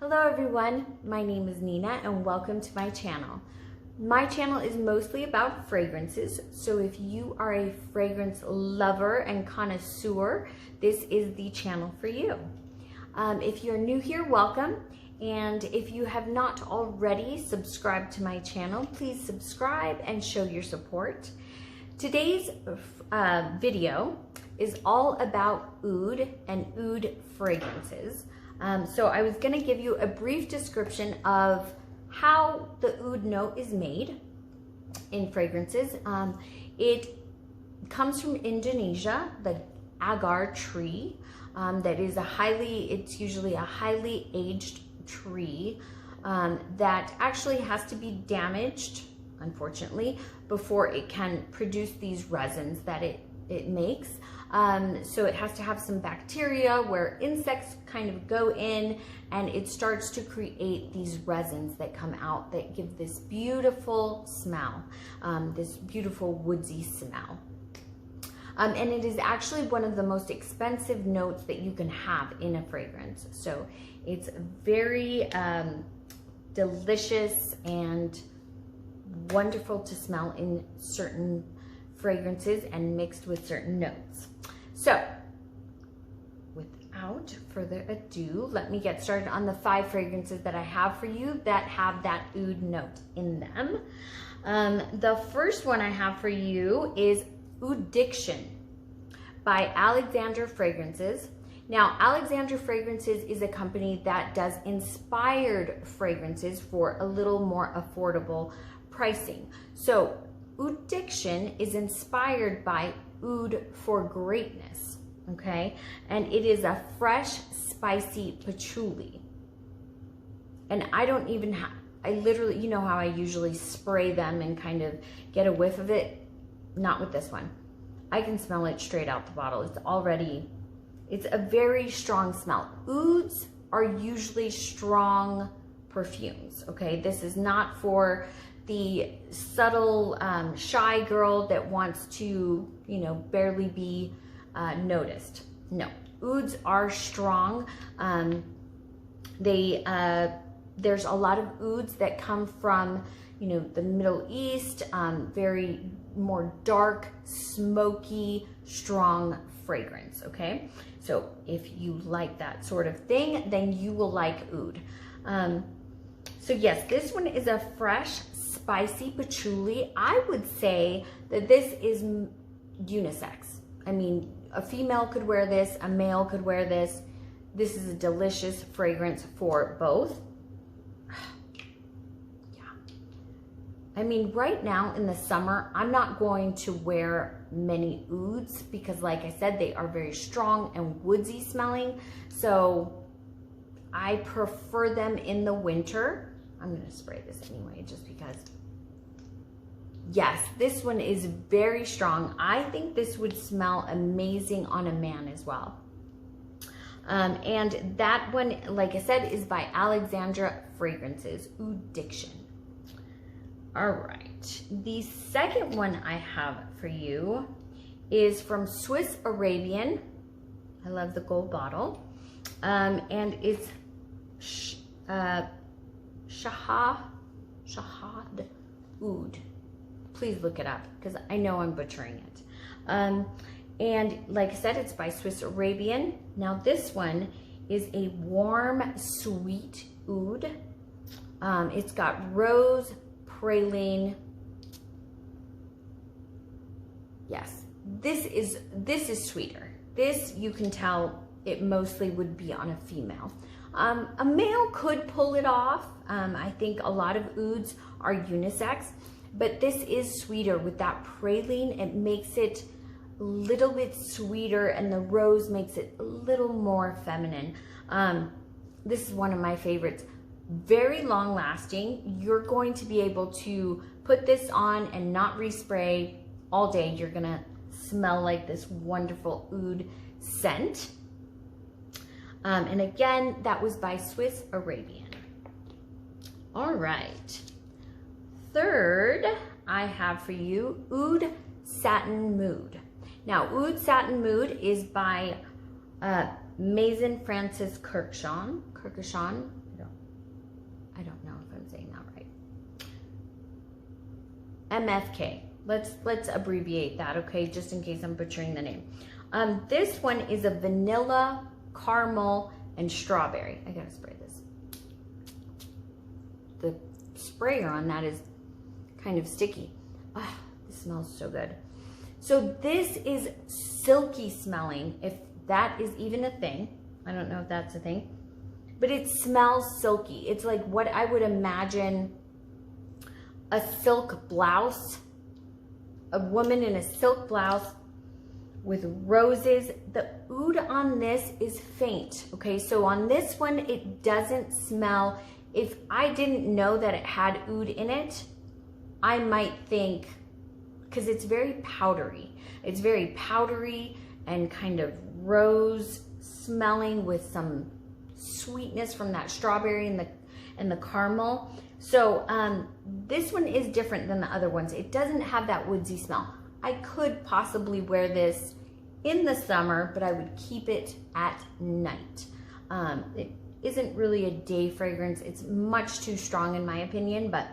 Hello everyone, my name is Nina and welcome to my channel. My channel is mostly about fragrances, so if you are a fragrance lover and connoisseur, this is the channel for you. If you're new here, welcome. And if you have not already subscribed to my channel, please subscribe and show your support. Today's video is all about oud and oud fragrances. So I was gonna give you a brief description of how the oud note is made in fragrances. It comes from Indonesia, the agar tree. That is it's usually a highly aged tree that actually has to be damaged, unfortunately, before it can produce these resins that it makes. So it has to have some bacteria where insects kind of go in and it starts to create these resins that come out that give this beautiful smell, this beautiful woodsy smell. And it is actually one of the most expensive notes that you can have in a fragrance. So it's very delicious and wonderful to smell in certain fragrances and mixed with certain notes. So without further ado, let me get started on the 5 fragrances that I have for you that have that oud note in them. The first one I have for you is Ouddiction by Alexandria Fragrances. Now, Alexandria Fragrances is a company that does inspired fragrances for a little more affordable pricing. So Ouddiction is inspired by oud for greatness, okay? And it is a fresh, spicy patchouli. And I don't even have, I literally, you know how I usually spray them and kind of get a whiff of it? Not with this one. I can smell it straight out the bottle. It's a very strong smell. Ouds are usually strong perfumes, okay? This is not for the subtle, shy girl that wants to, barely be noticed. No, ouds are strong. There's a lot of ouds that come from, the Middle East, very more dark, smoky, strong fragrance, okay? So if you like that sort of thing, then you will like oud. So yes, this one is a fresh, spicy patchouli. I would say that this is unisex. I mean, a female could wear this, a male could wear this. This is a delicious fragrance for both. I mean, right now in the summer, I'm not going to wear many ouds because, like I said, they are very strong and woodsy smelling. So I prefer them in the winter. I'm gonna spray this anyway, just because. Yes, this one is very strong. I think this would smell amazing on a man as well. And that one, like I said, is by Alexandria Fragrances, Ouddiction. All right, the second one I have for you is from Swiss Arabian. I love the gold bottle. And it's Shahad Oud. Please look it up because I know I'm butchering it. And like I said, it's by Swiss Arabian. Now this one is a warm, sweet oud. It's got rose, praline. Yes, this is sweeter. This, you can tell, it mostly would be on a female. A male could pull it off. I think a lot of ouds are unisex, but this is sweeter with that praline. It makes it a little bit sweeter, and the rose makes it a little more feminine. This is one of my favorites. Very long lasting. You're going to be able to put this on and not respray all day. You're gonna smell like this wonderful oud scent. And again, that was by Swiss Arabian. All right. Third, I have for you Oud Satin Mood. Now, Oud Satin Mood is by Maison Frances Kurkdjian. I don't know if I'm saying that right. MFK. Let's abbreviate that, okay, just in case I'm butchering the name. This one is a vanilla, caramel, and strawberry. I gotta spray this. The sprayer on that is kind of sticky. Oh, this smells so good. So this is silky smelling, if that is even a thing. I don't know if that's a thing, but it smells silky. It's like what I would imagine a silk blouse, a woman in a silk blouse with roses. The oud on this is faint, okay? So on this one, it doesn't smell. If I didn't know that it had oud in it, I might think, because it's very powdery. It's very powdery and kind of rose smelling with some sweetness from that strawberry and the caramel. So this one is different than the other ones. It doesn't have that woodsy smell. I could possibly wear this in the summer, but I would keep it at night. It isn't really a day fragrance. It's much too strong in my opinion, but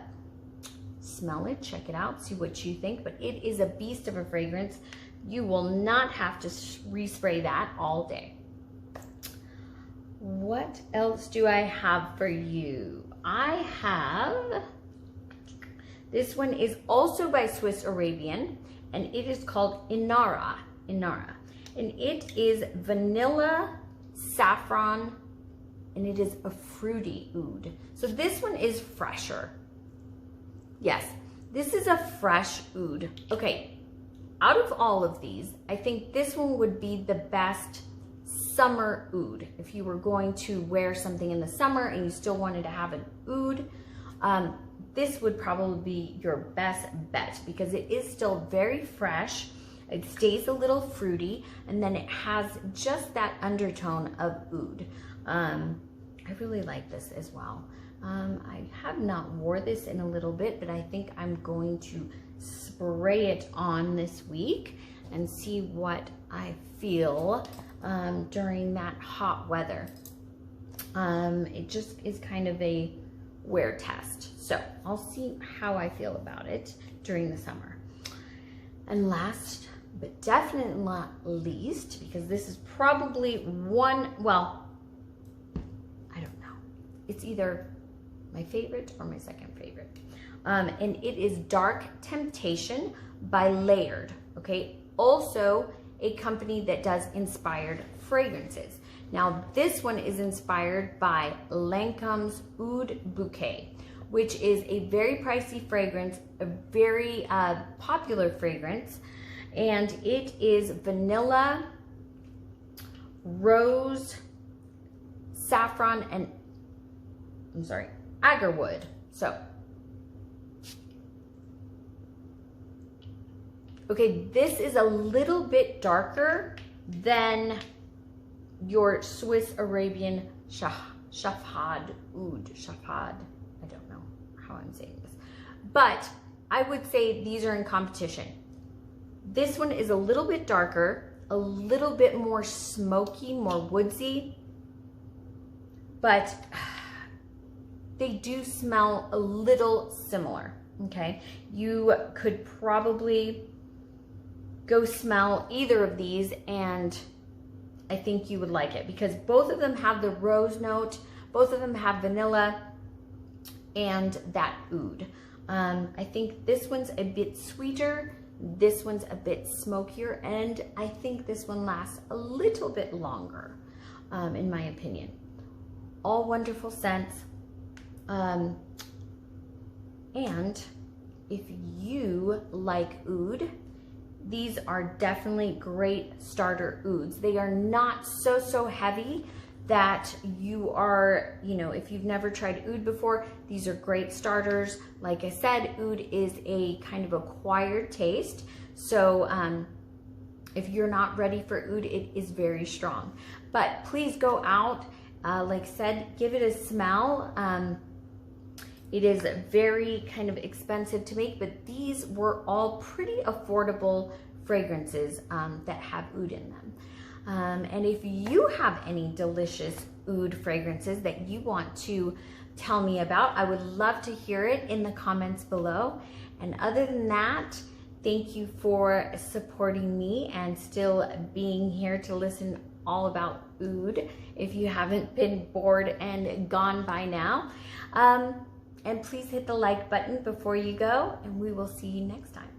smell it, check it out, see what you think. But it is a beast of a fragrance. You will not have to respray that all day. What else do I have for you? I have, this one is also by Swiss Arabian, and it is called Inara. And it is vanilla, saffron, and it is a fruity oud. So this one is fresher. Yes, this is a fresh oud. Okay, out of all of these, I think this one would be the best summer oud. If you were going to wear something in the summer and you still wanted to have an oud, this would probably be your best bet because it is still very fresh. It stays a little fruity, and then it has just that undertone of oud. I really like this as well. I have not wore this in a little bit, but I think I'm going to spray it on this week and see what I feel during that hot weather. It just is kind of a wear test. So I'll see how I feel about it during the summer. And last, but definitely not least, because this is probably one, well, I don't know. It's either my favorite or my second favorite. And it is Dark Temptation by Layered, okay? Also a company that does inspired fragrances. Now this one is inspired by Lancome's Oud Bouquet, which is a very pricey fragrance, a very popular fragrance, and it is vanilla, rose, saffron, and agarwood. So, okay, this is a little bit darker than your Swiss Arabian Shafad Oud. Shafad, I don't know how I'm saying this, but I would say these are in competition. This one is a little bit darker, a little bit more smoky, more woodsy, but they do smell a little similar, okay? You could probably go smell either of these and I think you would like it because both of them have the rose note, both of them have vanilla and that oud. I think this one's a bit sweeter, this one's a bit smokier, and I think this one lasts a little bit longer, in my opinion. All wonderful scents. And if you like oud, these are definitely great starter ouds. They are not so heavy that you are, you know, if you've never tried oud before, these are great starters. Like I said, oud is a kind of acquired taste. So if you're not ready for oud, it is very strong. But please go out, like I said, give it a smell. It is very kind of expensive to make, but these were all pretty affordable fragrances that have oud in them. And if you have any delicious oud fragrances that you want to tell me about. I would love to hear it in the comments below. And other than that, thank you for supporting me and still being here to listen all about oud if you haven't been bored and gone by now. And please hit the like button before you go, and we will see you next time.